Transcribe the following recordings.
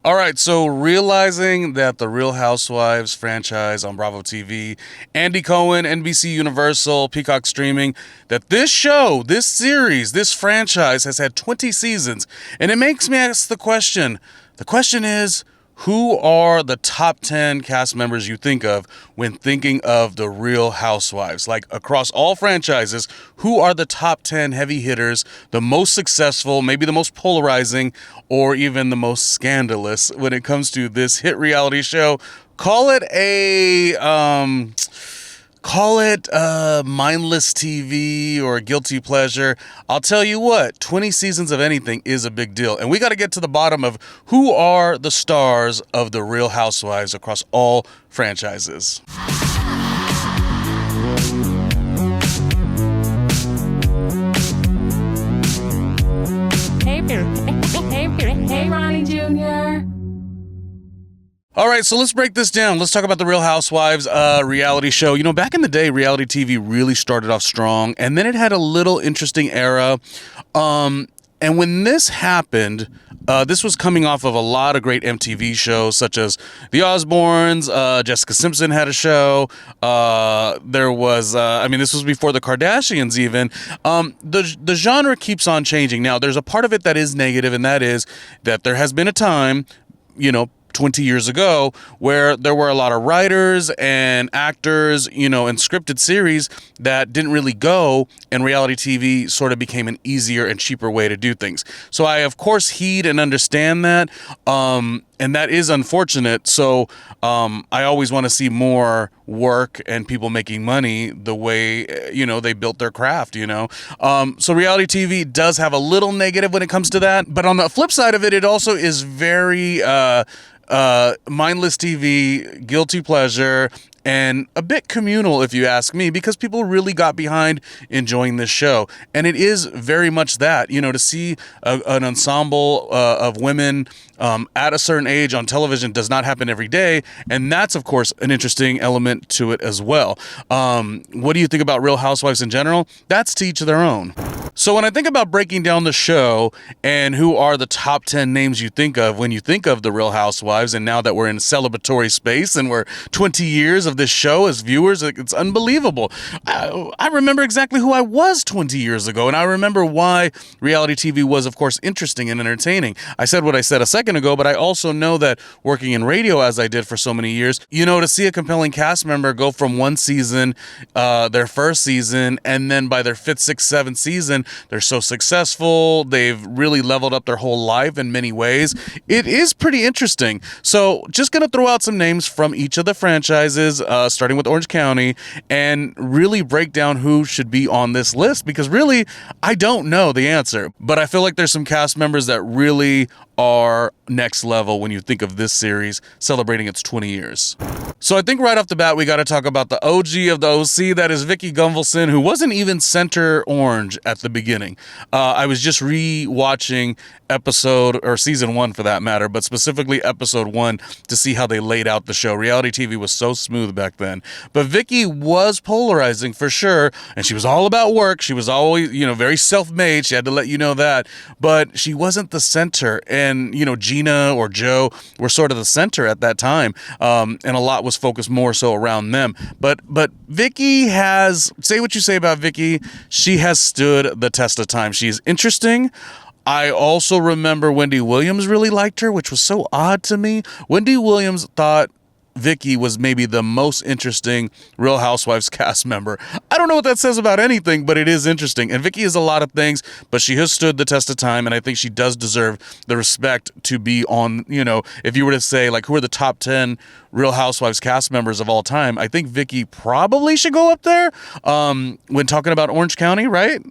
All right, so realizing that the Real Housewives franchise on Bravo TV, Andy Cohen, NBC Universal, Peacock Streaming, that this show, this series, this franchise has had 20 seasons, and it makes me ask the question. The question is, who are the top 10 cast members you think of when thinking of the Real Housewives? Like across all franchises, who are the top 10 heavy hitters, the most successful, maybe the most polarizing, or even the most scandalous when it comes to this hit reality show? Call it mindless TV or a guilty pleasure. I'll tell you what, 20 seasons of anything is a big deal. And we got to get to the bottom of who are the stars of the Real Housewives across all franchises. Hey, Ronnie Jr. All right, so let's break this down. Let's talk about the Real Housewives reality show. You know, back in the day, reality TV really started off strong, and then it had a little interesting era. And when this happened, this was coming off of a lot of great MTV shows, such as The Osbournes. Jessica Simpson had a show. There was, this was before the Kardashians even. The genre keeps on changing. Now, there's a part of it that is negative, and that is that there has been a time, 20 years ago, where there were a lot of writers and actors, in scripted series that didn't really go, and reality TV sort of became an easier and cheaper way to do things. So I, of course, heed and understand that, and that is unfortunate. So I always want to see more work and people making money the way, they built their craft, So reality TV does have a little negative when it comes to that. But on the flip side of it, it also is very mindless TV, guilty pleasure, and a bit communal, if you ask me, because people really got behind enjoying this show. And it is very much that, to see an ensemble of women at a certain age on television does not happen every day. And that's, of course, an interesting element to it as well. What do you think about Real Housewives in general? That's to each their own. So when I think about breaking down the show and who are the top 10 names you think of when you think of the Real Housewives, and now that we're in celebratory space and we're 20 years of this show as viewers, it's unbelievable. I remember exactly who I was 20 years ago, and I remember why reality TV was, of course, interesting and entertaining. I said what I said a second ago, but I also know that working in radio as I did for so many years, to see a compelling cast member go from one season, their first season, and then by their fifth, sixth, seventh season, they're so successful. They've really leveled up their whole life in many ways. It is pretty interesting. So just going to throw out some names from each of the franchises, starting with Orange County, and really break down who should be on this list, because really, I don't know the answer. But I feel like there's some cast members that really are next level when you think of this series celebrating its 20 years. So I think right off the bat, we got to talk about the OG of the OC. That is Vicki Gunvalson, who wasn't even center orange at the beginning. I was just re-watching season 1 for that matter, but specifically episode 1 to see how they laid out the show. Reality TV was so smooth back then. But Vicki was polarizing for sure, and she was all about work. She was always, very self-made. She had to let you know that. But she wasn't the center. And, Gina or Joe were sort of the center at that time. And a lot was focused more so around them. But Vicki has, say what you say about Vicki, she has stood the test of time. She's interesting. I also remember Wendy Williams really liked her, which was so odd to me. Wendy Williams thought Vicki was maybe the most interesting Real Housewives cast member. I don't know what that says about anything, but it is interesting. And Vicki is a lot of things, but she has stood the test of time, and I think she does deserve the respect to be on, if you were to say, like, who are the top 10 Real Housewives cast members of all time, I think Vicki probably should go up there when talking about Orange County, right?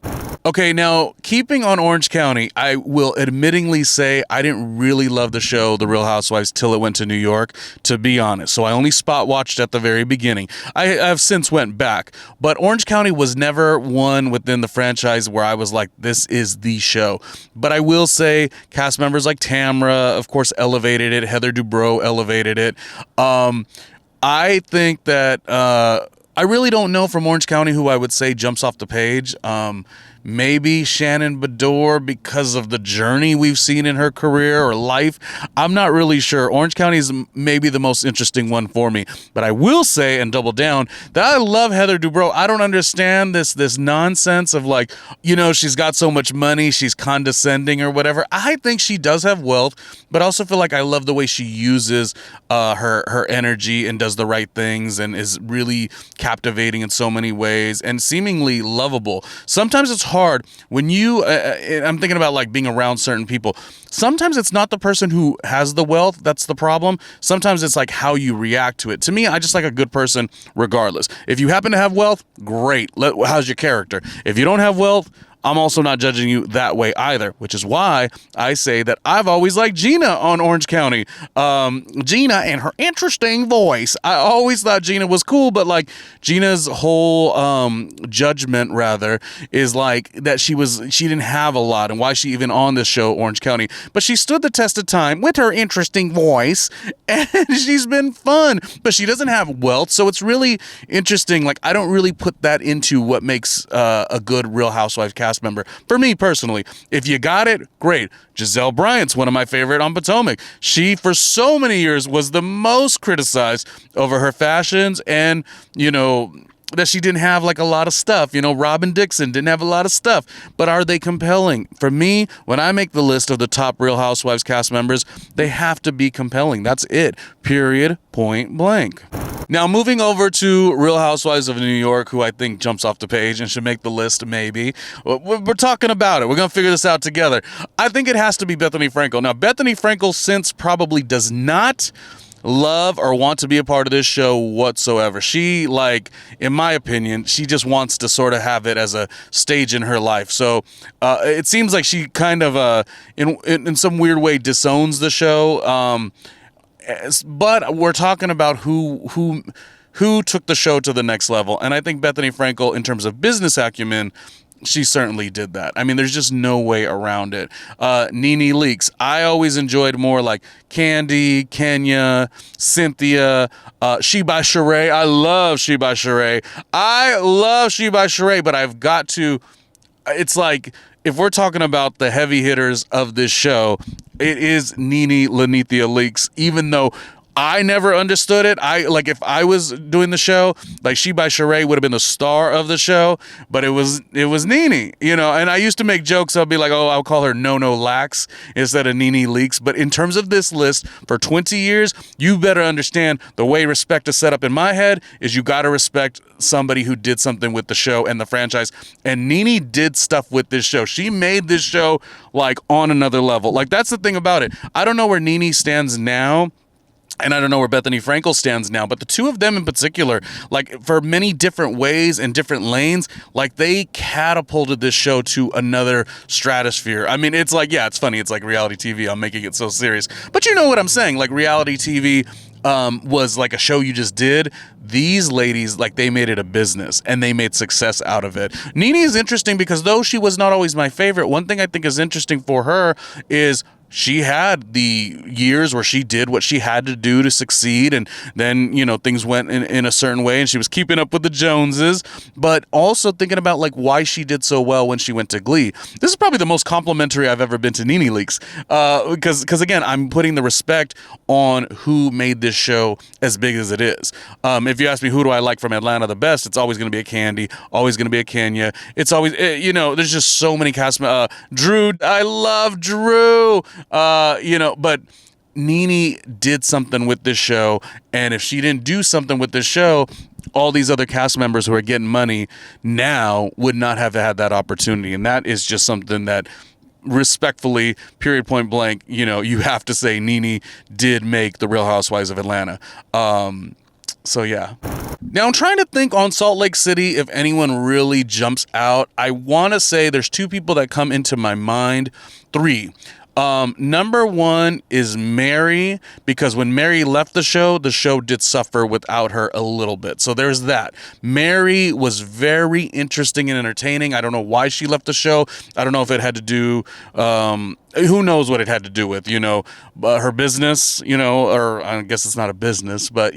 Okay, now, keeping on Orange County, I will admittingly say I didn't really love the show, The Real Housewives, till it went to New York, to be honest. So I only spot watched at the very beginning. I have since went back. But Orange County was never one within the franchise where I was like, this is the show. But I will say cast members like Tamra, of course, elevated it. Heather Dubrow elevated it. I think that I really don't know from Orange County who I would say jumps off the page. maybe Shannon Bedore because of the journey we've seen in her career or life. I'm not really sure. Orange County is maybe the most interesting one for me. But I will say and double down that I love Heather Dubrow. I don't understand this nonsense of like, she's got so much money, she's condescending or whatever. I think she does have wealth, but I also feel like I love the way she uses her energy and does the right things and is really captivating in so many ways and seemingly lovable. Sometimes it's hard when I'm thinking about like being around certain people. Sometimes it's not the person who has the wealth that's the problem. Sometimes it's like how you react to it. To me, I just like a good person regardless. If you happen to have wealth, great. How's your character? If you don't have wealth, I'm also not judging you that way either, which is why I say that I've always liked Gina on Orange County. Gina and her interesting voice. I always thought Gina was cool, but like Gina's whole judgment rather is like that she didn't have a lot and why she even on this show, Orange County. But she stood the test of time with her interesting voice and she's been fun, but she doesn't have wealth. So it's really interesting. Like I don't really put that into what makes a good Real Housewives cast member. For me personally, if you got it, great. Giselle Bryant's one of my favorite on Potomac. She, for so many years, was the most criticized over her fashions and, that she didn't have like a lot of stuff. Robin Dixon didn't have a lot of stuff, but are they compelling? For me, when I make the list of the top Real Housewives cast members, they have to be compelling. That's it. Period. Point blank. Now, moving over to Real Housewives of New York, who I think jumps off the page and should make the list maybe. We're talking about it. We're going to figure this out together. I think it has to be Bethany Frankel. Now, Bethany Frankel since probably does not love or want to be a part of this show whatsoever. She, like, in my opinion, she just wants to sort of have it as a stage in her life. So it seems like she kind of, in some weird way, disowns the show. But we're talking about who took the show to the next level. And I think Bethany Frankel, in terms of business acumen, she certainly did that. I mean, there's just no way around it. Nene Leakes. I always enjoyed more like Candy, Kenya, Cynthia, She by Sheree. I love She by Sheree. But I've got to, it's like, if we're talking about the heavy hitters of this show, it is Nene Lanithia Leakes, even though I never understood it. If I was doing the show, like She by Sheree would have been the star of the show, but it was Nene, and I used to make jokes. I'll be like, oh, I'll call her No Lax instead of Nene Leakes. But in terms of this list for 20 years, you better understand the way respect is set up in my head is you got to respect somebody who did something with the show and the franchise. And Nene did stuff with this show. She made this show like on another level. Like that's the thing about it. I don't know where Nene stands now. And I don't know where Bethany Frankel stands now, but the two of them in particular, like for many different ways and different lanes, like they catapulted this show to another stratosphere. I mean, it's like, yeah, it's funny. It's like reality TV. I'm making it so serious, but you know what I'm saying? Like reality TV was like a show you just did. These ladies, like they made it a business and they made success out of it. Nene is interesting because though she was not always my favorite, one thing I think is interesting for her is she had the years where she did what she had to do to succeed. And then, things went in a certain way and she was keeping up with the Joneses, but also thinking about like why she did so well when she went to Glee. This is probably the most complimentary I've ever been to Nene Leakes. Because again, I'm putting the respect on who made this show as big as it is. If you ask me who do I like from Atlanta the best, it's always going to be a Candy, always going to be a Kenya. It's always, there's just so many cast. Drew, I love Drew. But Nene did something with this show, and if she didn't do something with this show, all these other cast members who are getting money now would not have had that opportunity. And that is just something that respectfully, period, point blank, you have to say Nene did make the Real Housewives of Atlanta. So yeah. Now I'm trying to think on Salt Lake City if anyone really jumps out. I want to say there's two people that come into my mind. Three. Number one is Mary, because when Mary left the show did suffer without her a little bit. So there's that. Mary was very interesting and entertaining. I don't know why she left the show. I don't know if it had to do, who knows what it had to do with, her business, or I guess it's not a business, but,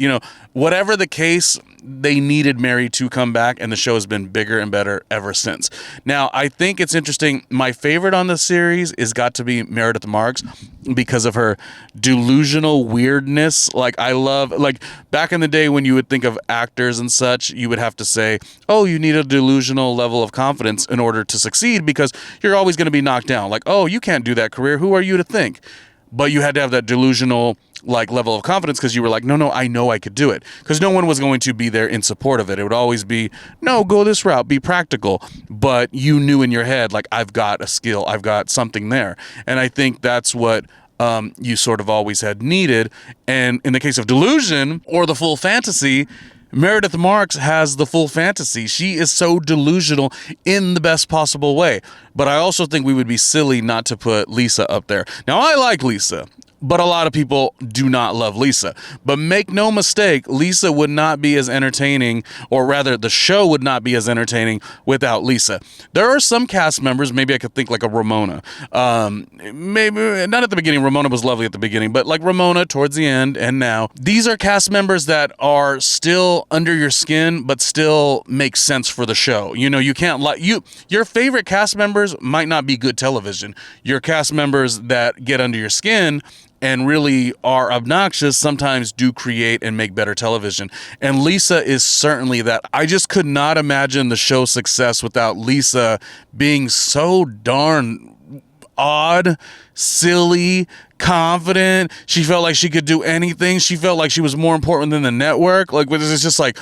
whatever the case, they needed Mary to come back, and the show has been bigger and better ever since. Now, I think it's interesting. My favorite on the series is got to be Meredith Marks because of her delusional weirdness. Like, I love, like, back in the day when you would think of actors and such, you would have to say, oh, you need a delusional level of confidence in order to succeed because you're always going to be knocked down. Like, oh, you can't do that career. Who are you to think? But you had to have that delusional like level of confidence because you were like, no, I know I could do it. Because no one was going to be there in support of it. It would always be, no, go this route, be practical. But you knew in your head, like, I've got a skill, I've got something there. And I think that's what you sort of always had needed. And in the case of delusion or the full fantasy, Meredith Marks has the full fantasy. She is so delusional in the best possible way. But I also think we would be silly not to put Lisa up there. Now, I like Lisa, but a lot of people do not love Lisa. But make no mistake, Lisa would not be as entertaining, or rather the show would not be as entertaining without Lisa. There are some cast members, maybe I could think like a Ramona. Maybe not at the beginning. Ramona was lovely at the beginning, but like Ramona towards the end and now. These are cast members that are still under your skin, but still make sense for the show. You know, you can't like your favorite cast members might not be good television. Your cast members that get under your skin and really are obnoxious sometimes do create and make better television. And Lisa is certainly that. I just could not imagine the show's success without Lisa being so darn odd, silly, confident. She felt like she could do anything. She felt like she was more important than the network. Like, it's just like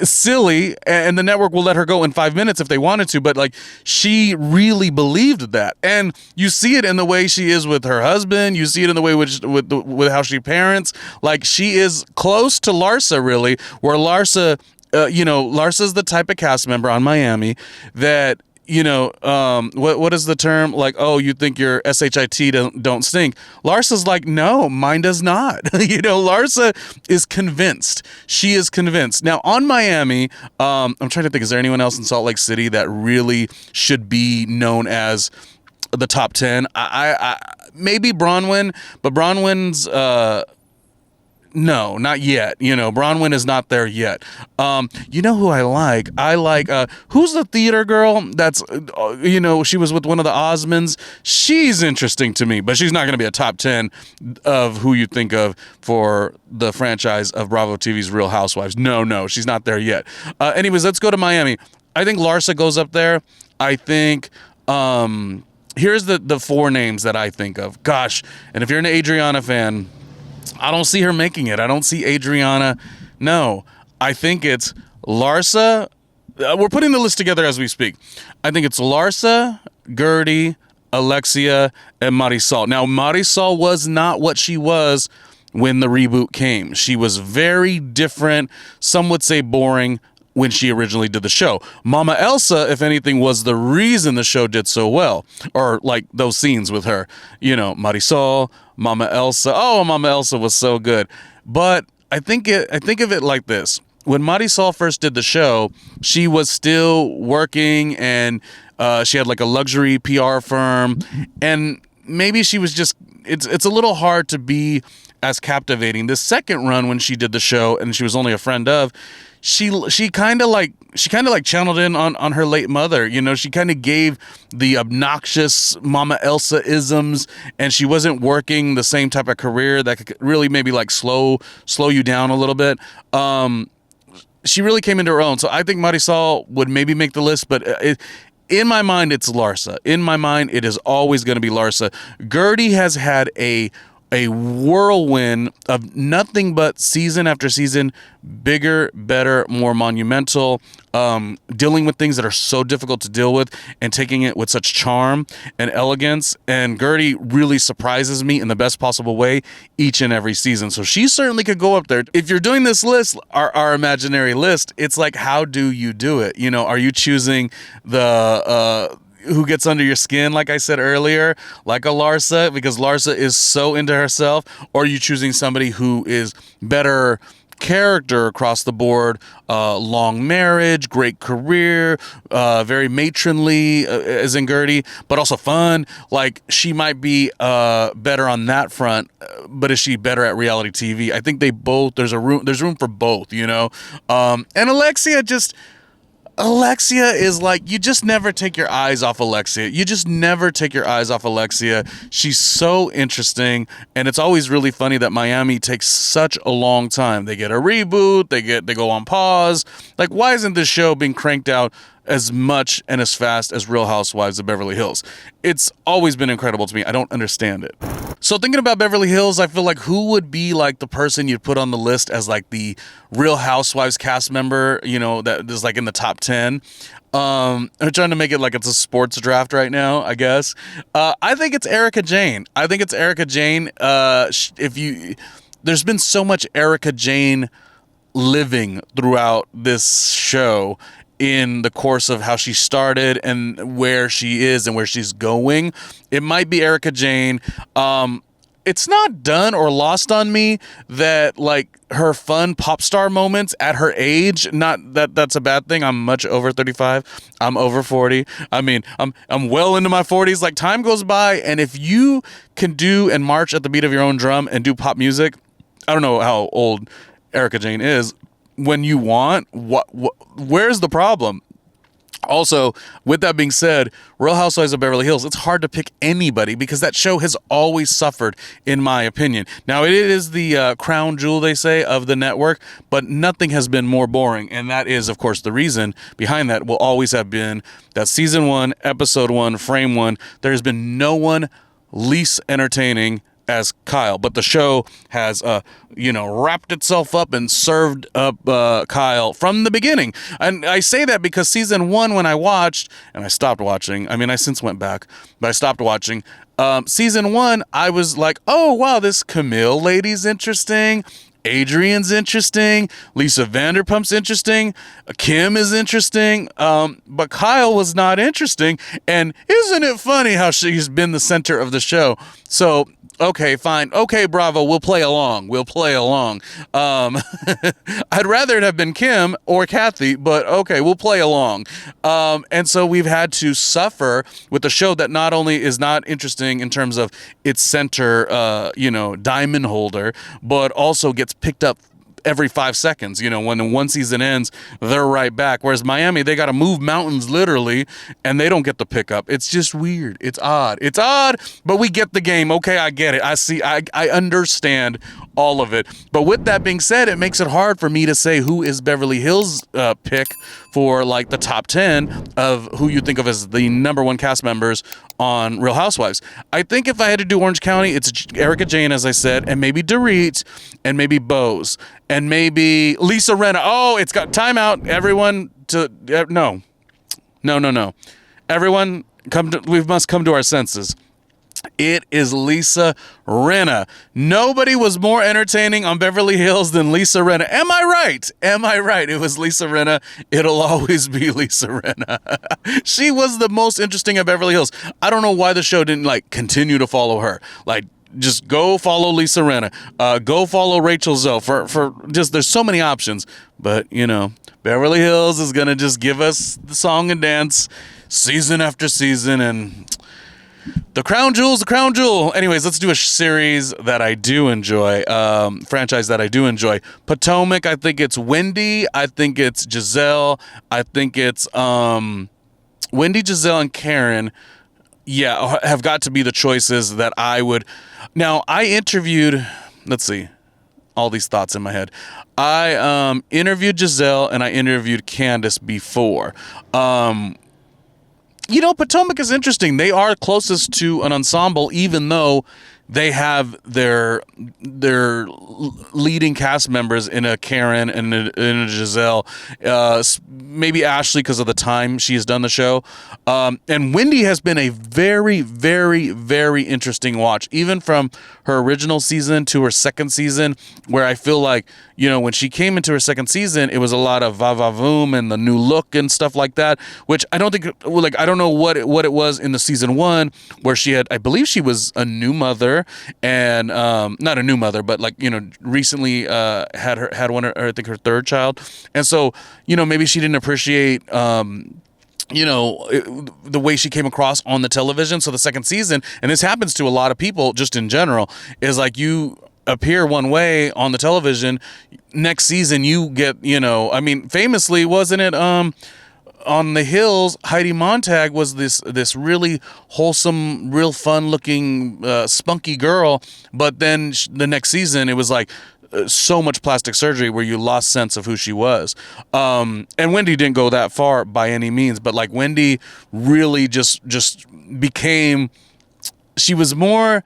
silly, and the network will let her go in 5 minutes if they wanted to, but like, she really believed that. And you see it in the way she is with her husband. You see it in the way with how she parents. Like, she is close to Larsa, really, where Larsa, Larsa's the type of cast member on Miami that, what is the term? Like, oh, you think your SHIT don't stink. Larsa's like, no, mine does not. Larsa is convinced. She is convinced. Now, on Miami, I'm trying to think, is there anyone else in Salt Lake City that really should be known as the top 10? I maybe Bronwyn, but Bronwyn's, no, not yet. Bronwyn is not there yet. You know who I like? Who's the theater girl that's, she was with one of the Osmonds. She's interesting to me, but she's not going to be a top 10 of who you think of for the franchise of Bravo TV's Real Housewives. No, she's not there yet. Anyways, let's go to Miami. I think Larsa goes up there. I think, here's the four names that I think of. Gosh, and if you're an Adriana fan, I don't see her making it. I don't see Adriana. No, I think it's Larsa. We're putting the list together as we speak. I think it's Larsa, Gertie, Alexia, and Marisol. Now, Marisol was not what she was when the reboot came. She was very different. Some would say boring when she originally did the show. Mama Elsa, if anything, was the reason the show did so well. Or like those scenes with her. Marisol, Mama Elsa. Oh, Mama Elsa was so good. But I think of it like this. When Marisol first did the show, she was still working, and she had like a luxury PR firm, and maybe she was just, it's a little hard to be as captivating. The second run when she did the show, and she was only a friend of, she kind of like channeled in on her late mother. She kind of gave the obnoxious Mama Elsa isms, and she wasn't working the same type of career that could really maybe like slow you down a little bit. She really came into her own. So I think Marisol would maybe make the list, but in my mind, it's Larsa. In my mind, it is always going to be Larsa. Gertie has had a whirlwind of nothing but season after season, bigger, better, more monumental, dealing with things that are so difficult to deal with and taking it with such charm and elegance. And Gertie really surprises me in the best possible way each and every season. So she certainly could go up there. If you're doing this list, our imaginary list, it's like, how do you do it? Are you choosing the who gets under your skin, like I said earlier, like a Larsa, because Larsa is so into herself, or are you choosing somebody who is better character across the board. Long marriage, great career, very matronly, as in Gertie, but also fun. Like, she might be better on that front, but is she better at reality TV? I think they both. There's room for both, you know. And Alexia is like, you just never take your eyes off Alexia. You just never take your eyes off Alexia. She's so interesting, and it's always really funny that Miami takes such a long time. They get a reboot, they go on pause. Like, why isn't this show being cranked out as much and as fast as Real Housewives of Beverly Hills? It's always been incredible to me. I don't understand it. So thinking about Beverly Hills, I feel like who would be like the person you'd put on the list as like the Real Housewives cast member, you know, that is like in the top 10. I'm trying to make it like it's a sports draft right now, I guess. I think it's Erica Jane. There's been so much Erica Jane living throughout this show in the course of how she started and where she is and where she's going. It might be Erica Jane. It's not done or lost on me that like her fun pop star moments at her age, not that that's a bad thing. I'm much over 35. I'm over 40. I mean, I'm well into my 40s. Like, time goes by, and if you can do and march at the beat of your own drum and do pop music, I don't know how old Erica Jane is, when you want, where's the problem? Also, with that being said, Real Housewives of Beverly Hills, it's hard to pick anybody because that show has always suffered, in my opinion. Now, it is the crown jewel, they say, of the network, but nothing has been more boring. And that is, of course, the reason behind that will always have been that season 1, episode 1, frame 1, there has been no one least entertaining as Kyle, but the show has wrapped itself up and served up Kyle from the beginning. And I say that because season 1, when I watched, and I stopped watching, I mean, I since went back, but I stopped watching season 1, I was like, oh wow, this Camille lady's interesting, Adrian's interesting, Lisa Vanderpump's interesting, Kim is interesting, but Kyle was not interesting. And isn't it funny how she's been the center of the show? So okay, fine. Okay, Bravo, we'll play along. I'd rather it have been Kim or Kathy, but okay, we'll play along. And so we've had to suffer with a show that not only is not interesting in terms of its center, diamond holder, but also gets picked up every 5 seconds. You know, when one season ends, they're right back. Whereas Miami, they got to move mountains literally, and they don't get the pickup. It's just weird. It's odd, but we get the game. Okay, I get it. I see. I understand all of it. But with that being said, it makes it hard for me to say who is Beverly Hills' pick for like the top 10 of who you think of as the number 1 cast members on Real Housewives. I think if I had to do Orange County, it's Erica Jane, as I said, and maybe Dorit, and maybe Bose, and maybe Lisa Rinna. Oh, it's got timeout. Everyone no. Everyone we must come to our senses. It is Lisa Rinna. Nobody was more entertaining on Beverly Hills than Lisa Rinna. Am I right? It was Lisa Rinna. It'll always be Lisa Rinna. She was the most interesting of Beverly Hills. I don't know why the show didn't like continue to follow her. Like, just go follow Lisa Rinna. Go follow Rachel Zoe. For just, there's so many options. But, Beverly Hills is going to just give us the song and dance season after season, and the crown jewel. Anyways, let's do a series that I do enjoy, franchise that I do enjoy. Potomac, I think it's Wendy. I think it's Giselle. I think it's Wendy, Giselle, and Karen. Yeah, have got to be the choices that I would. Now, I interviewed, let's see, all these thoughts in my head. I interviewed Giselle and I interviewed Candace before. Potomac is interesting. They are closest to an ensemble, even though they have their leading cast members in a Karen and in a Giselle, maybe Ashley because of the time she has done the show. And Wendy has been a very, very, very interesting watch, even from her original season to her second season, where I feel like, when she came into her second season, it was a lot of va-va-voom and the new look and stuff like that, which I don't think, I don't know what it was in the season 1, where I believe she was a new mother. mother, and not a new mother, but like, recently had one, or I think her third child. And so, maybe she didn't appreciate the way she came across on the television. So the second season, and this happens to a lot of people just in general, is like you appear one way on the television, next season you get, famously, wasn't it on The Hills, Heidi Montag was this really wholesome, real fun looking spunky girl, but then the next season it was like so much plastic surgery where you lost sense of who she was. And Wendy didn't go that far by any means, but like Wendy really just became, she was more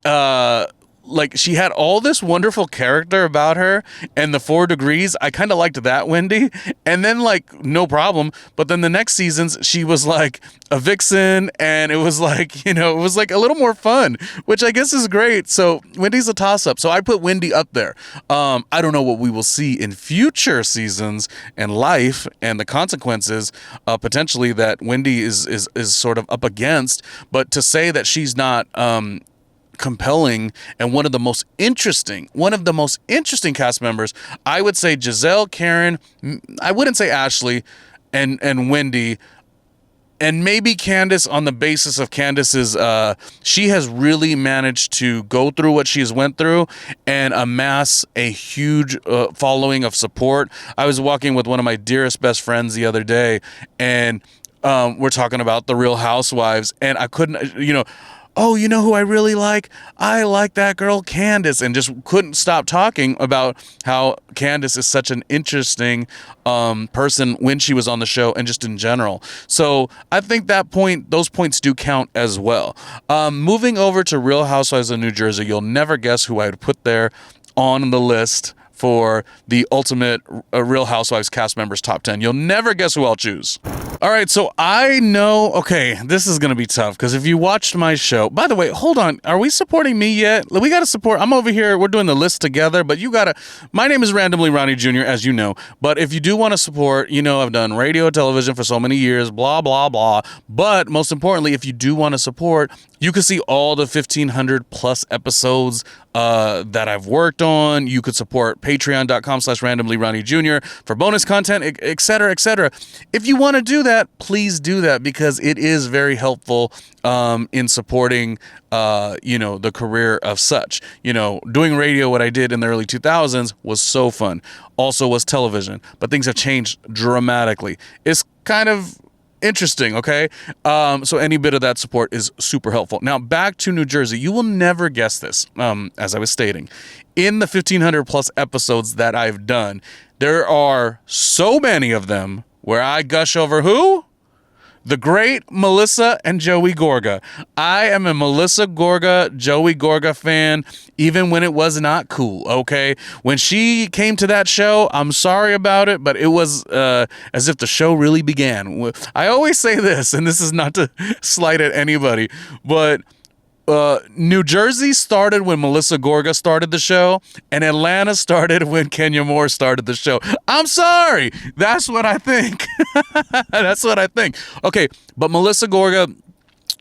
like she had all this wonderful character about her, and the 4 Degrees, I kind of liked that Wendy. And then like no problem, but then the next seasons she was like a vixen, and it was like, it was like a little more fun, which I guess is great. So Wendy's a toss-up. So I put Wendy up there. I don't know what we will see in future seasons and life and the consequences potentially that Wendy is sort of up against, but to say that she's not compelling and one of the most interesting cast members, I would say Giselle, Karen, I wouldn't say Ashley, and Wendy, and maybe Candace, on the basis of Candace's she has really managed to go through what she's went through and amass a huge following of support. I was walking with one of my dearest best friends the other day, and we're talking about the Real Housewives, and I couldn't, oh, you know who I really like? I like that girl Candace, and just couldn't stop talking about how Candace is such an interesting person when she was on the show and just in general. So I think those points do count as well. Moving over to Real Housewives of New Jersey, you'll never guess who I'd put there on the list for the ultimate Real Housewives cast members top 10. You'll never guess who I'll choose. All right, so I know, okay, this is going to be tough because if you watched my show, by the way, hold on, are we supporting me yet? We got to support, I'm over here, we're doing the list together, but you got to, my name is Randomly Ronnie Jr., as you know, but if you do want to support, I've done radio, television for so many years, blah, blah, blah, but most importantly, if you do want to support, you can see all the 1,500 plus episodes that I've worked on. You could support patreon.com/randomly Ronnie Jr. for bonus content, et cetera, et cetera. If you want to do that, please do that because it is very helpful in supporting, the career of such. Doing radio, what I did in the early 2000s was so fun. Also was television, but things have changed dramatically. It's kind of interesting, okay? So any bit of that support is super helpful. Now, back to New Jersey. You will never guess this, as I was stating. In the 1,500 plus episodes that I've done, there are so many of them where I gush over who? The great Melissa and Joey Gorga. I am a Melissa Gorga, Joey Gorga fan, even when it was not cool, okay? When she came to that show, I'm sorry about it, but it was as if the show really began. I always say this, and this is not to slight at anybody, but New Jersey started when Melissa Gorga started the show, and Atlanta started when Kenya Moore started the show. I'm sorry. That's what I think. That's what I think. Okay, but Melissa Gorga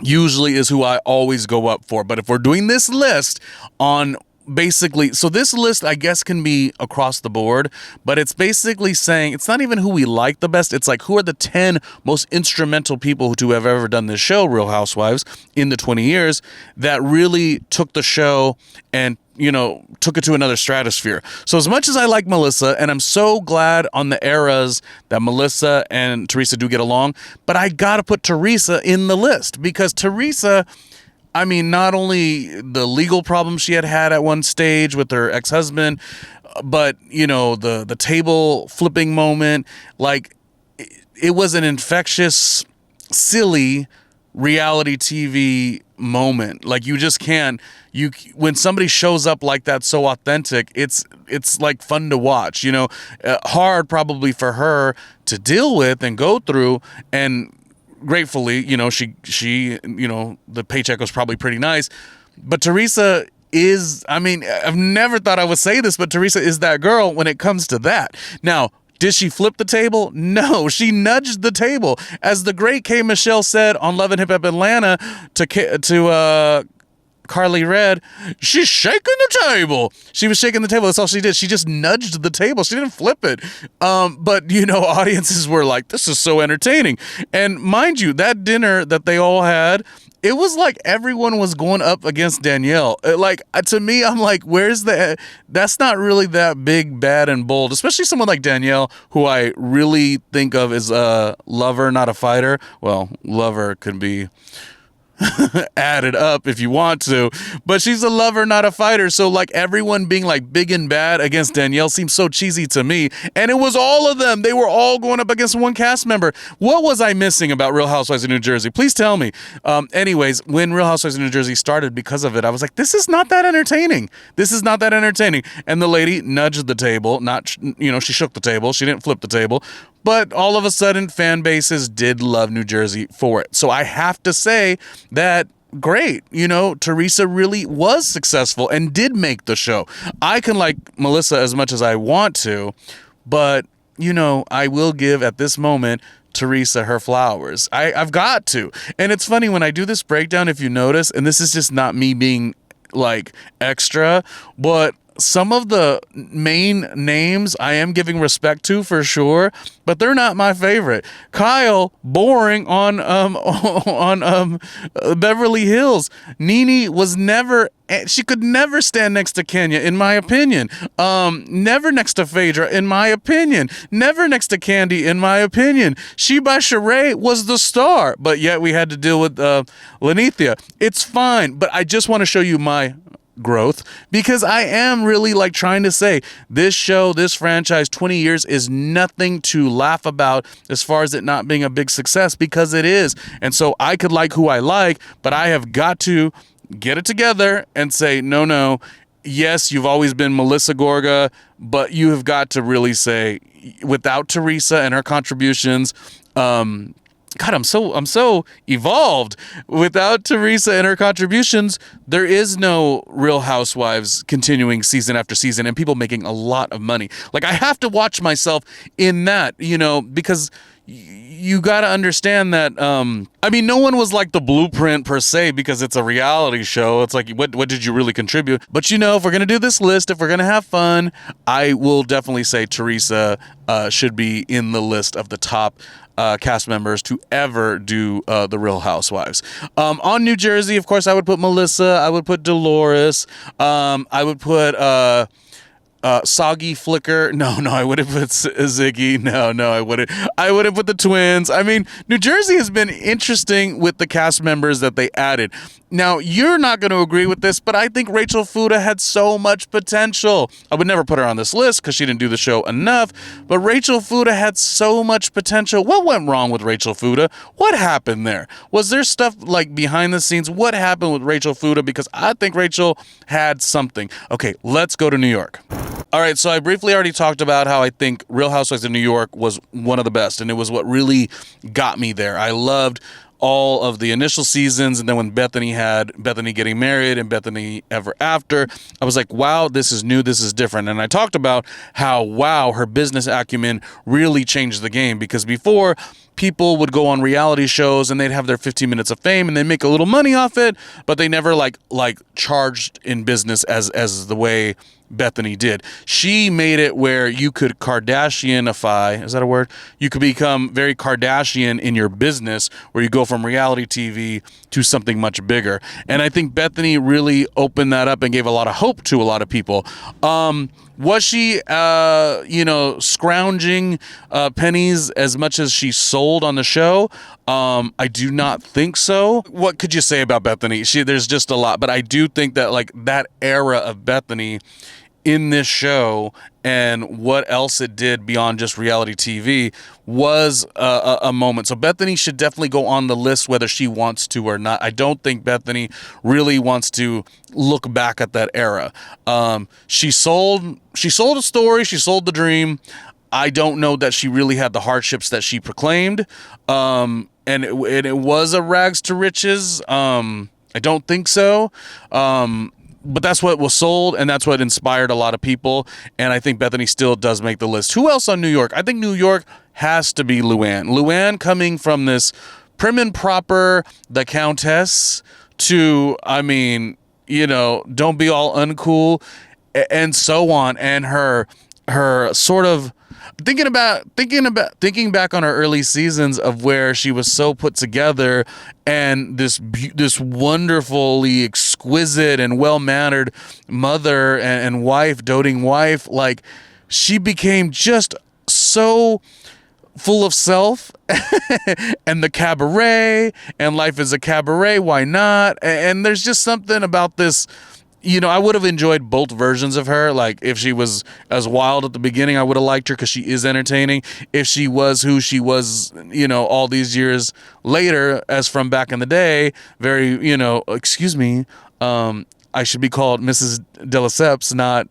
usually is who I always go up for. But if we're doing this list on basically, so this list I guess can be across the board, but it's basically saying it's not even who we like the best. It's like who are the 10 most instrumental people to have ever done this show, Real Housewives, in the 20 years that really took the show and took it to another stratosphere. So as much as I like Melissa, and I'm so glad on the eras that Melissa and Teresa do get along, but I gotta put Teresa in the list because Teresa, I mean, not only the legal problems she had at one stage with her ex-husband, but, the table flipping moment, like it was an infectious, silly reality TV moment. Like you just can't, when somebody shows up like that, so authentic, it's like fun to watch, hard probably for her to deal with and go through, and gratefully, she the paycheck was probably pretty nice, but Teresa is, I've never thought I would say this, but Teresa is that girl when it comes to that. Now, did she flip the table? No, she nudged the table. As the great K. Michelle said on Love and Hip Hop Atlanta to Carly Red, she's shaking the table. She was shaking the table. That's all she did. She just nudged the table. She didn't flip it. But, audiences were like, this is so entertaining. And mind you, that dinner that they all had, it was like everyone was going up against Danielle. To me, I'm like, that's not really that big, bad, and bold, especially someone like Danielle, who I really think of as a lover, not a fighter. Well, lover could be added up if you want to, but she's a lover, not a fighter. So like everyone being like big and bad against Danielle seems so cheesy to me. And it was all of them. They were all going up against one cast member. What was I missing about Real Housewives of New Jersey? Please tell me. Anyways, when Real Housewives of New Jersey started, because of it, I was like, this is not that entertaining. This is not that entertaining. And the lady nudged the table, she shook the table. She didn't flip the table. But all of a sudden, fan bases did love New Jersey for it. So I have to say that, great, Teresa really was successful and did make the show. I can like Melissa as much as I want to, but, I will give at this moment Teresa her flowers. I've got to. And it's funny when I do this breakdown, if you notice, and this is just not me being like extra, but some of the main names I am giving respect to for sure, but they're not my favorite. Kyle, boring on Beverly Hills. Nene was she could never stand next to Kenya, in my opinion. Never next to Phaedra, in my opinion. Never next to Candy, in my opinion. Sheba Sheree was the star, but yet we had to deal with Lanithia. It's fine, but I just want to show you my growth, because I am really like trying to say this show, this franchise, 20 years is nothing to laugh about as far as it not being a big success, because it is. And so I could like who I like, but I have got to get it together and say, no, yes, you've always been Melissa Gorga, but you have got to really say, without Teresa and her contributions, God, I'm so evolved. Without Teresa and her contributions, there is no Real Housewives continuing season after season and people making a lot of money. Like, I have to watch myself in that, because you got to understand that, no one was like the blueprint per se, because it's a reality show. It's like, what did you really contribute? But if we're going to do this list, if we're going to have fun, I will definitely say Teresa should be in the list of the top cast members to ever do the Real Housewives. On New Jersey, of course, I would put Melissa. I would put Dolores. I would put Soggy Flicker. No, I wouldn't put Ziggy. No, I wouldn't. I wouldn't put the twins. New Jersey has been interesting with the cast members that they added. Now, you're not going to agree with this, but I think Rachel Fuda had so much potential. I would never put her on this list because she didn't do the show enough, but Rachel Fuda had so much potential. What went wrong with Rachel Fuda? What happened there? Was there stuff like behind the scenes? What happened with Rachel Fuda? Because I think Rachel had something. Okay, let's go to New York. All right, so I briefly already talked about how I think Real Housewives of New York was one of the best, and it was what really got me there. I loved all of the initial seasons, and then when Bethany getting married and Bethany Ever After, I was like, wow, this is new, this is different. And I talked about how, wow, her business acumen really changed the game, because before, people would go on reality shows and they'd have their 15 minutes of fame and they make a little money off it, but they never like charged in business as the way Bethany did. She made it where you could Kardashianify, is that a word? You could become very Kardashian in your business, where you go from reality TV to something much bigger. And I think Bethany really opened that up and gave a lot of hope to a lot of people. Was she, scrounging pennies as much as she sold on the show? I do not think so. What could you say about Bethany? There's just a lot, but I do think that like that era of Bethany in this show and what else it did beyond just reality TV was a moment. So Bethany should definitely go on the list whether she wants to or not. I don't think Bethany really wants to look back at that era. She sold a story. She sold the dream. I don't know that she really had the hardships that she proclaimed. And it was a rags to riches. I don't think so. But that's what was sold, and that's what inspired a lot of people. And I think Bethany still does make the list. Who else on New York? I think New York has to be Luann. Luann coming from this prim and proper, the Countess, to, don't be all uncool, and so on. And her sort of thinking back on her early seasons of where she was so put together, and this wonderfully exquisite and well-mannered mother and wife, doting wife. Like, she became just so full of self. And the cabaret, and life is a cabaret, why not? And there's just something about this. I would have enjoyed both versions of her. Like, if she was as wild at the beginning, I would have liked her because she is entertaining. If she was who she was, all these years later, as from back in the day, very, excuse me, I should be called Mrs. De Lesseps, not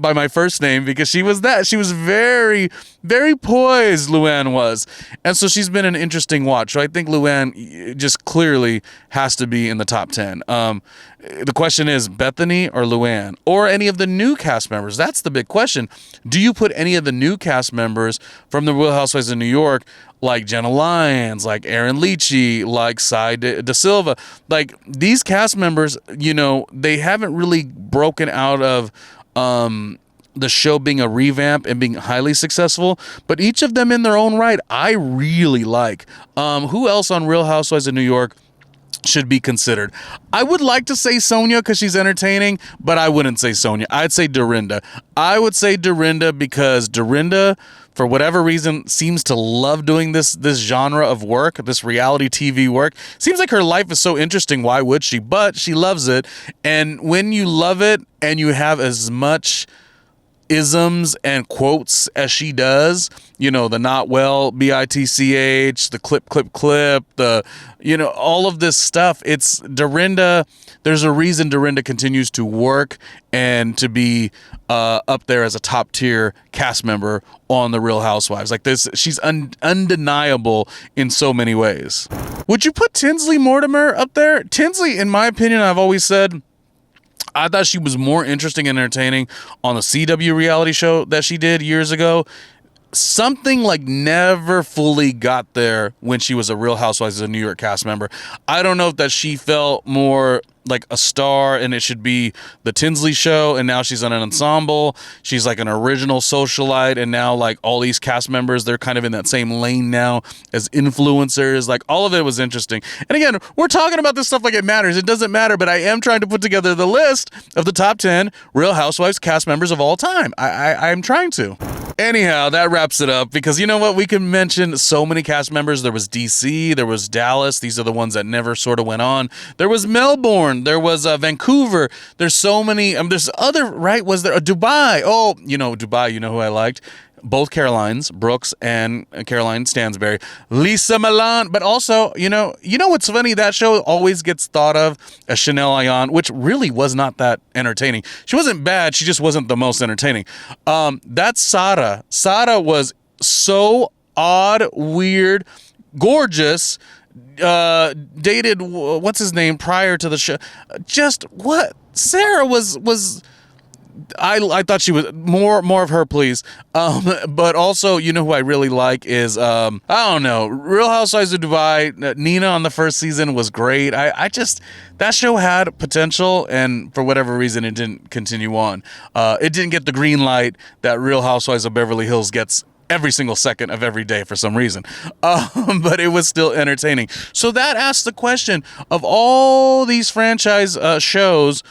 by my first name, because she was that. She was very, very poised, Luann was. And so she's been an interesting watch. So I think Luann just clearly has to be in the top 10. The question is Bethany or Luann or any of the new cast members. That's the big question. Do you put any of the new cast members from the Real Housewives of New York, like Jenna Lyons, like Aaron Leachy, like Sai De Silva, like these cast members, they haven't really broken out of the show being a revamp and being highly successful, but each of them in their own right, I really like. Who else on Real Housewives of New York should be considered? I would like to say Sonia because she's entertaining, but I wouldn't say Sonia. I'd say Dorinda. I would say Dorinda because Dorinda, for whatever reason, seems to love doing this genre of work, this reality TV work. Seems like her life is so interesting. Why would she? But she loves it. And when you love it and you have as much isms and quotes as she does, the not well, bitch, the clip, the, all of this stuff. It's Dorinda. There's a reason Dorinda continues to work and to be up there as a top tier cast member on the Real Housewives. Like this, she's undeniable in so many ways. Would you put Tinsley Mortimer up there? Tinsley, in my opinion, I've always said, I thought she was more interesting and entertaining on the CW reality show that she did years ago. Something like never fully got there when she was a Real Housewives of New York cast member. I don't know if that she felt more like a star and it should be the Tinsley show, and now she's on an ensemble. She's like an original socialite, and now like all these cast members, they're kind of in that same lane now as influencers. Like all of it was interesting. And again, we're talking about this stuff like it matters. It doesn't matter, but I am trying to put together the list of the top 10 Real Housewives cast members of all time. I'm trying to. Anyhow, that wraps it up, because you know what? We can mention so many cast members. There was DC, there was Dallas. These are the ones that never sort of went on. There was Melbourne, there was Vancouver. There's so many. There's other, right? Was there Dubai? Oh, Dubai, who I liked? Both Carolines, Brooks and Caroline Stansberry, Lisa Milan, but also, what's funny? That show always gets thought of as Chanel Ayan, which really was not that entertaining. She wasn't bad, she just wasn't the most entertaining. That's Sada. Sada was so odd, weird, gorgeous, dated, what's his name, prior to the show. Just what? Sarah was... I thought she was more of her, please. But also, who I really like is I don't know, Real Housewives of Dubai. Nina on the first season was great. I just, that show had potential, and for whatever reason, it didn't continue on. It didn't get the green light that Real Housewives of Beverly Hills gets every single second of every day for some reason. But it was still entertaining. So that asks the question of all these franchise shows.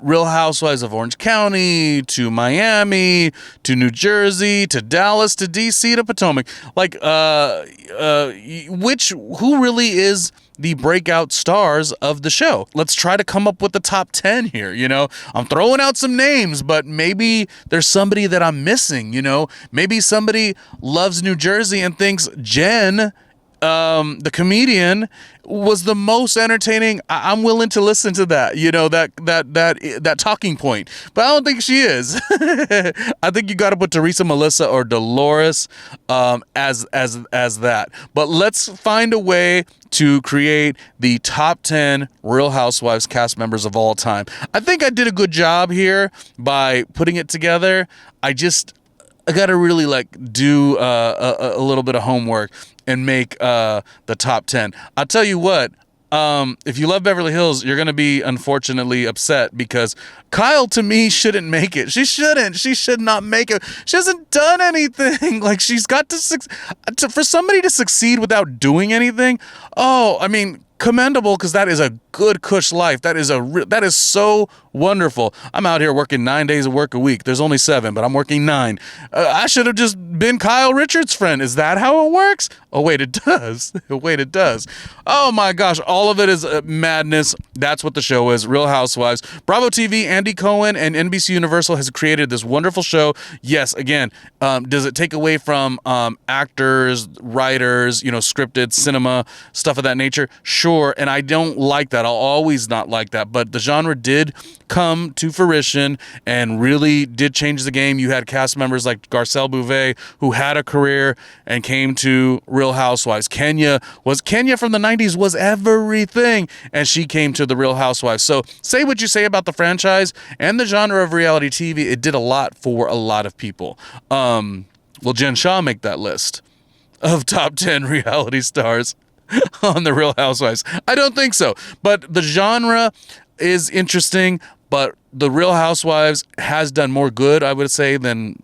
Real Housewives of Orange County, to Miami, to New Jersey, to Dallas, to DC, to Potomac. Like, who really is the breakout stars of the show? Let's try to come up with the top 10 here. I'm throwing out some names, but maybe there's somebody that I'm missing. Maybe somebody loves New Jersey and thinks Jen, the comedian, was the most entertaining. I'm willing to listen to that, that talking point, but I don't think she is. I think you got to put Teresa, Melissa, or Dolores as that. But let's find a way to create the top 10 Real Housewives cast members of all time. I think I did a good job here by putting it together. I got to really do a little bit of homework and make the top 10. I'll tell you what, If you love Beverly Hills, you're going to be unfortunately upset because Kyle, to me, shouldn't make it. She shouldn't. She should not make it. She hasn't done anything. Like, she's got to for somebody to succeed without doing anything. Oh, I mean, commendable, because that is a good cush life. That is so wonderful. I'm out here working 9 days of work a week. There's only 7, but I'm working 9. I should have just been Kyle Richards' friend. Is that how it works? Oh, wait, it does. Wait, it does. Oh, my gosh. All of it is madness. That's what the show is. Real Housewives. Bravo TV, Andy Cohen, and NBC Universal has created this wonderful show. Yes, again, does it take away from actors, writers, scripted cinema, stuff of that nature? Sure, and I don't like that. I'll always not like that. But the genre did come to fruition and really did change the game. You had cast members like Garcelle Bouvet, who had a career and came to Real Housewives. Kenya from the 90s, was everything, and she came to the Real Housewives. So say what you say about the franchise and the genre of reality TV, it did a lot for a lot of people. Will Jen Shah make that list of top 10 reality stars on the Real Housewives? I don't think so. But the genre is interesting, but the Real Housewives has done more good, I would say, than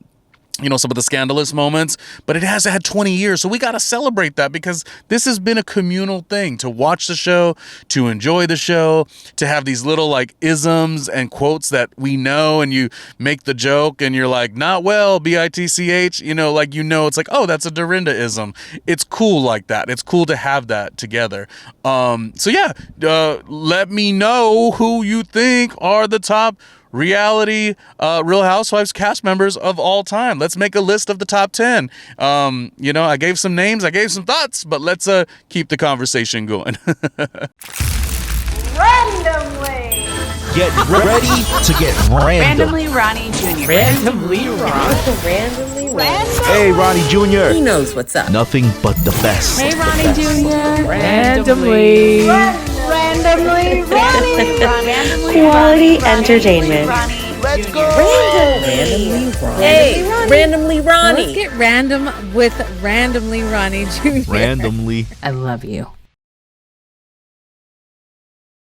some of the scandalous moments, but it has had 20 years. So we got to celebrate that, because this has been a communal thing, to watch the show, to enjoy the show, to have these little like isms and quotes that we know, and you make the joke and you're like, not well, bitch, it's like, oh, that's a Dorinda-ism. It's cool like that. It's cool to have that together. Let me know who you think are the top reality Real Housewives cast members of all time. Let's make a list of the top 10. I gave some names, I gave some thoughts, but let's keep the conversation going. Randomly. Get ready to get random. Randomly Ronnie Jr. Randomly Hey, Ronnie Jr. He knows what's up. Nothing but the best. Hey, Ronnie Jr. Randomly Ronnie. Quality entertainment. Let's go. Randomly Ronnie. Hey, Randomly Ronnie. Let's get random with Randomly Ronnie Jr. Randomly. I love you.